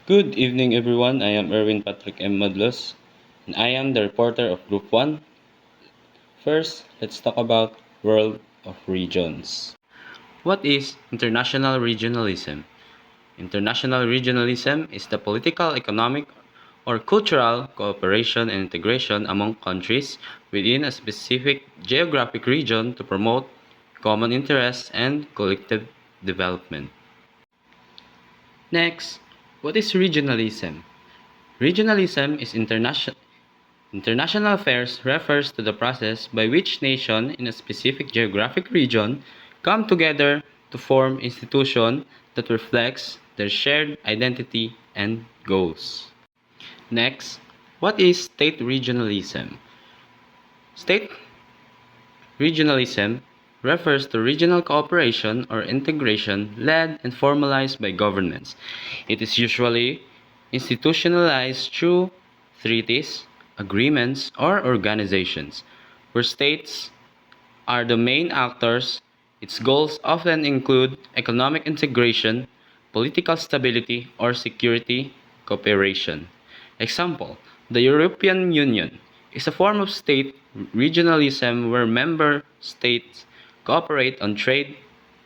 Good evening, everyone. I am Erwin Patrick M. Madlos, and I am the reporter of Group 1. First, let's talk about World of Regions. What is international regionalism? International regionalism is the political, economic, or cultural cooperation and integration among countries within a specific geographic region to promote common interests and collective development. Next, what is regionalism? Regionalism is international affairs refers to the process by which nations in a specific geographic region come together to form institution that reflects their shared identity and goals. Next, what is state regionalism? State regionalism refers to regional cooperation or integration led and formalized by governments. It is usually institutionalized through treaties, agreements, or organizations, where states are the main actors. Its goals often include economic integration, political stability, or security cooperation. Example, the European Union is a form of state regionalism where member states cooperate on trade,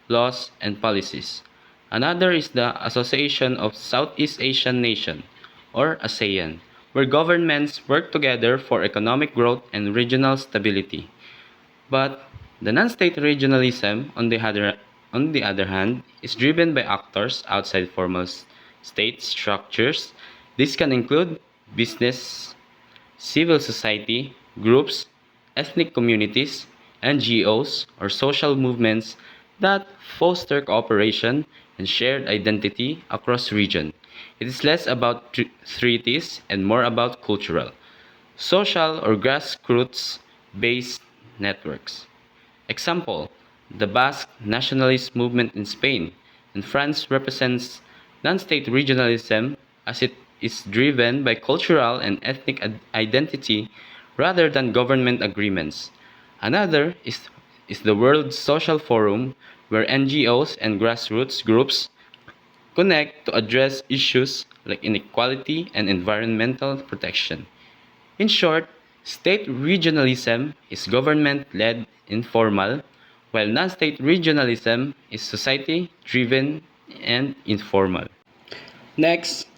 laws, and policies. Another is the Association of Southeast Asian Nations, or ASEAN, where governments work together for economic growth and regional stability. But the non-state regionalism, on the other hand, is driven by actors outside formal state structures. This can include business, civil society, groups, ethnic communities, NGOs, or social movements that foster cooperation and shared identity across region. It is less about treaties and more about cultural, social, or grassroots-based networks. Example, the Basque nationalist movement in Spain and France represents non-state regionalism as it is driven by cultural and ethnic identity rather than government agreements. Another is the World Social Forum, where NGOs and grassroots groups connect to address issues like inequality and environmental protection. In short, state regionalism is government led informal, while non state regionalism is society driven and informal. Next,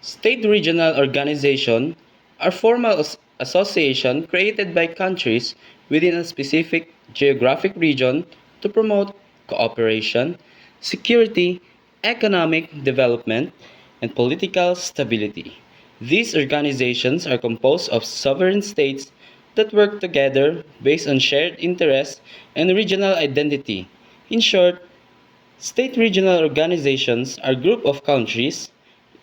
state regional organization are formal association created by countries within a specific geographic region to promote cooperation, security, economic development, and political stability. These organizations are composed of sovereign states that work together based on shared interests and regional identity. In short, state regional organizations are group of countries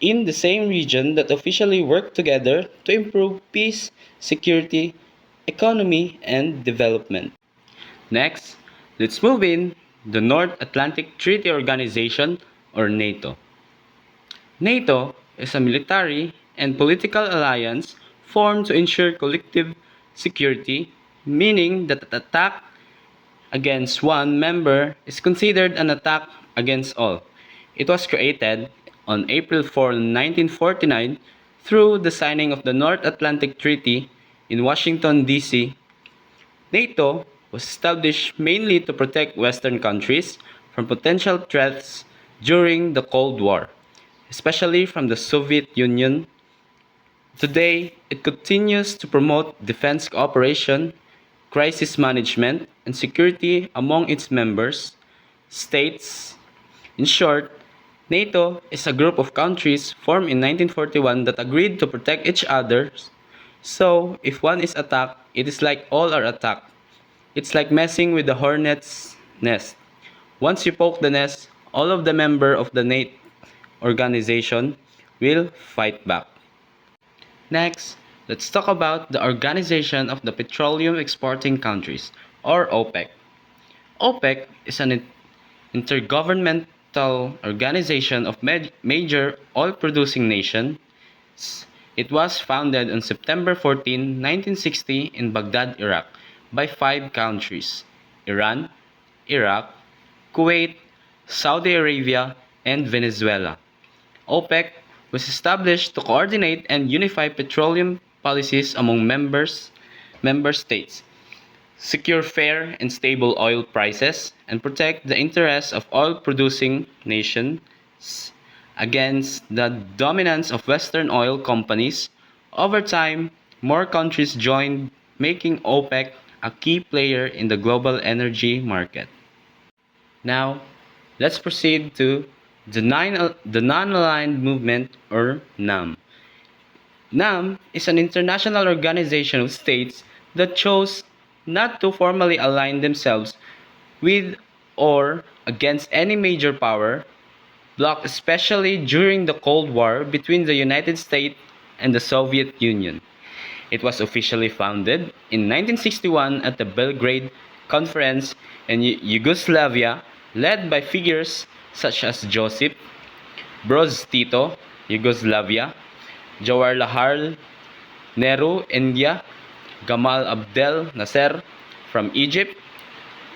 in the same region that officially work together to improve peace, security, economy, and development. Next, let's move in the North Atlantic Treaty Organization or NATO. NATO is a military and political alliance formed to ensure collective security, meaning that an attack against one member is considered an attack against all. It was created on April 4, 1949 through the signing of the North Atlantic Treaty in Washington, D.C. NATO was established mainly to protect Western countries from potential threats during the Cold War, especially from the Soviet Union. Today, it continues to promote defense cooperation, crisis management, and security among its members states. In short, NATO is a group of countries formed in 1941 that agreed to protect each other. So, if one is attacked, it is like all are attacked. It's like messing with the hornet's nest. Once you poke the nest, all of the members of the NATO organization will fight back. Next, let's talk about the Organization of the Petroleum Exporting Countries, or OPEC. OPEC is an intergovernmental organization of major oil-producing nations. It was founded on September 14, 1960 in Baghdad, Iraq, by five countries: Iran, Iraq, Kuwait, Saudi Arabia, and Venezuela. OPEC was established to coordinate and unify petroleum policies among member states, secure fair and stable oil prices, and protect the interests of oil-producing nations against the dominance of Western oil companies. Over time, more countries joined, making OPEC a key player in the global energy market. Now, let's proceed to the Non-Aligned Movement, or NAM. NAM is an international organization of states that chose not to formally align themselves with or against any major power bloc, especially during the Cold War between the United States and the Soviet Union. It was officially founded in 1961 at the Belgrade Conference in Yugoslavia, led by figures such as Josip Broz Tito, Yugoslavia, Jawaharlal Nehru, India, Gamal Abdel Nasser from Egypt,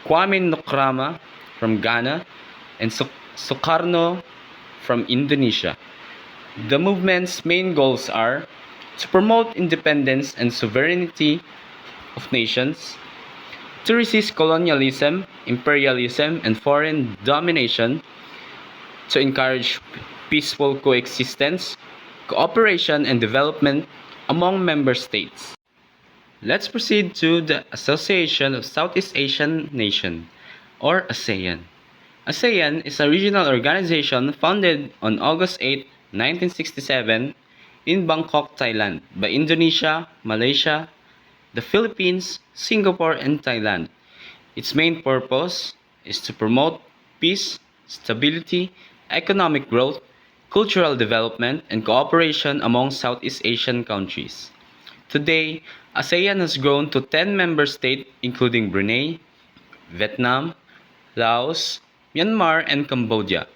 Kwame Nkrumah from Ghana, and Sukarno from Indonesia. The movement's main goals are to promote independence and sovereignty of nations, to resist colonialism, imperialism, and foreign domination, to encourage peaceful coexistence, cooperation, and development among member states. Let's proceed to the Association of Southeast Asian Nations, or ASEAN. ASEAN is a regional organization founded on August 8, 1967 in Bangkok, Thailand by Indonesia, Malaysia, the Philippines, Singapore, and Thailand. Its main purpose is to promote peace, stability, economic growth, cultural development, and cooperation among Southeast Asian countries. Today, ASEAN has grown to 10 member states including Brunei, Vietnam, Laos, Myanmar, and Cambodia.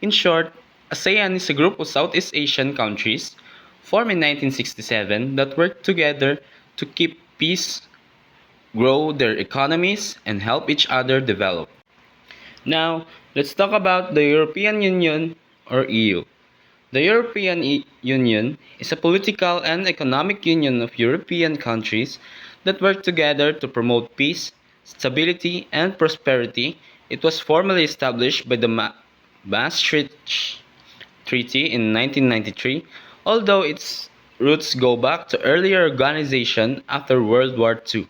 In short, ASEAN is a group of Southeast Asian countries formed in 1967 that work together to keep peace, grow their economies, and help each other develop. Now, let's talk about the European Union, or EU. The Union is a political and economic union of European countries that work together to promote peace, stability, and prosperity. It was formally established by the Maastricht Treaty in 1993, although its roots go back to earlier organization after World War II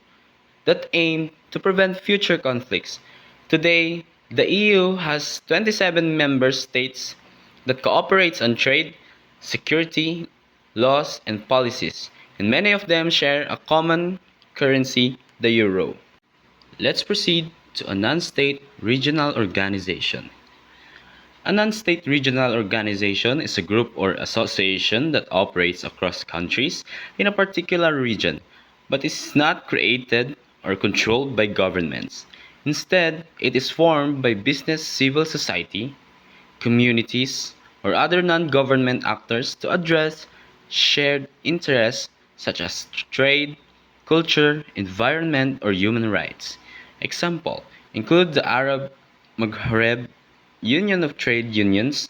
that aimed to prevent future conflicts. Today, the EU has 27 member states that cooperates on trade, security, laws, and policies, and many of them share a common currency, the euro. Let's proceed to a non-state regional organization. A non-state regional organization is a group or association that operates across countries in a particular region, but is not created or controlled by governments. Instead, it is formed by business, civil society, communities, or other non-government actors to address shared interests such as trade, culture, environment, or human rights. Example include the Arab Maghreb Union of Trade Unions,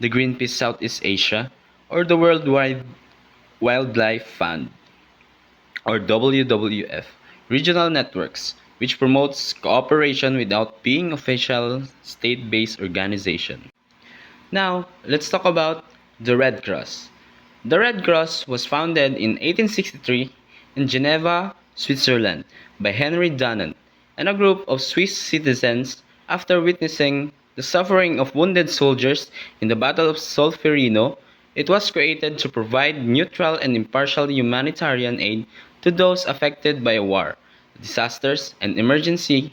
the Greenpeace Southeast Asia, or the Worldwide Wildlife Fund, or WWF, regional networks, which promotes cooperation without being official state-based organization. Now, let's talk about the Red Cross. The Red Cross was founded in 1863 in Geneva, Switzerland by Henry Dunant and a group of Swiss citizens after witnessing the suffering of wounded soldiers in the Battle of Solferino. It was created to provide neutral and impartial humanitarian aid to those affected by war, disasters, and emergencies.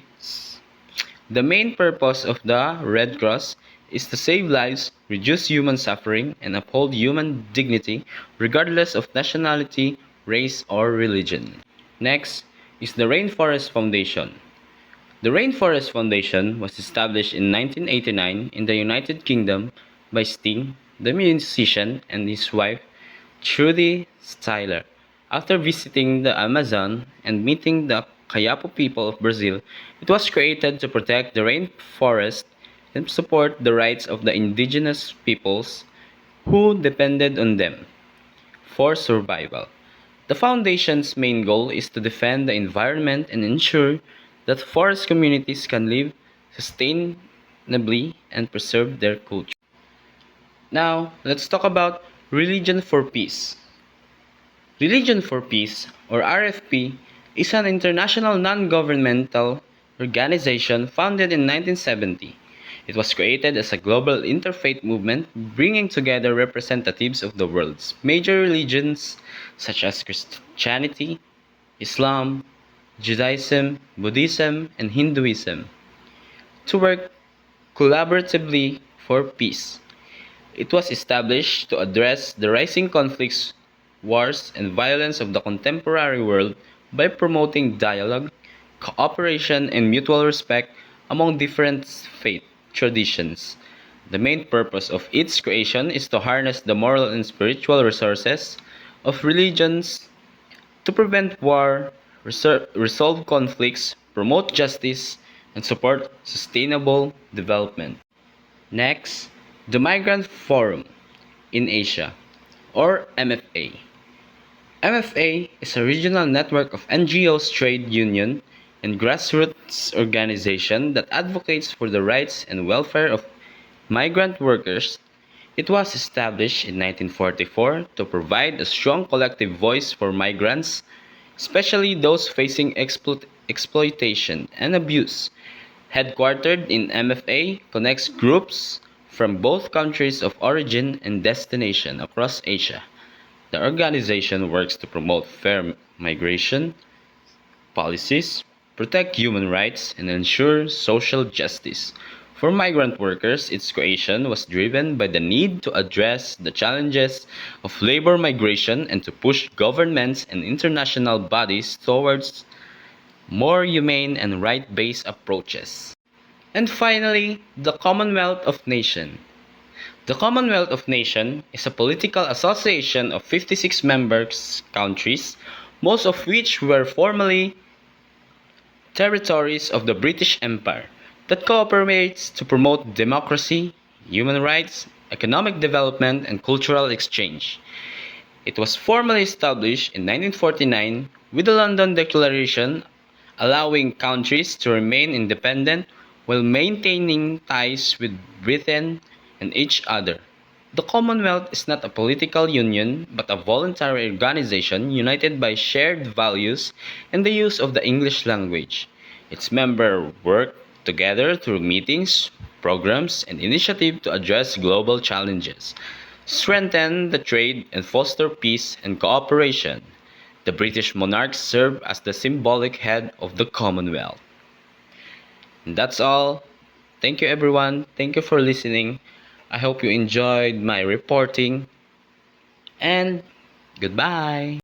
The main purpose of the Red Cross is to save lives, reduce human suffering, and uphold human dignity regardless of nationality, race, or religion. Next is the Rainforest Foundation. The Rainforest Foundation was established in 1989 in the United Kingdom by Sting, the musician, and his wife, Trudy Styler. After visiting the Amazon and meeting the Kayapo people of Brazil, it was created to protect the rainforest and support the rights of the indigenous peoples who depended on them for survival. The foundation's main goal is to defend the environment and ensure that forest communities can live sustainably and preserve their culture. Now, let's talk about Religion for Peace. Religion for Peace, or RFP, is an international non-governmental organization founded in 1970. It was created as a global interfaith movement bringing together representatives of the world's major religions such as Christianity, Islam, Judaism, Buddhism, and Hinduism to work collaboratively for peace. It was established to address the rising conflicts, wars, and violence of the contemporary world by promoting dialogue, cooperation, and mutual respect among different faith traditions. The main purpose of its creation is to harness the moral and spiritual resources of religions to prevent war, resolve conflicts, promote justice, and support sustainable development. Next, the Migrant Forum in Asia, or MFA. MFA is a regional network of NGOs, trade union, and grassroots organization that advocates for the rights and welfare of migrant workers. It was established in 1944 to provide a strong collective voice for migrants, especially those facing exploitation and abuse. Headquartered in MFA, connects groups from both countries of origin and destination across Asia. The organization works to promote fair migration policies, protect human rights, and ensure social justice. For migrant workers, its creation was driven by the need to address the challenges of labor migration and to push governments and international bodies towards more humane and right-based approaches. And finally, the Commonwealth of Nations. The Commonwealth of Nations is a political association of 56 member countries, most of which were formerly territories of the British Empire, that cooperates to promote democracy, human rights, economic development, and cultural exchange. It was formally established in 1949 with the London Declaration allowing countries to remain independent while maintaining ties with Britain and each other. The Commonwealth is not a political union but a voluntary organization united by shared values and the use of the English language. Its members work together through meetings, programs, and initiatives to address global challenges, strengthen the trade, and foster peace and cooperation. The British monarchs serve as the symbolic head of the Commonwealth. And that's all. Thank you, everyone. Thank you for listening. I hope you enjoyed my reporting. And goodbye.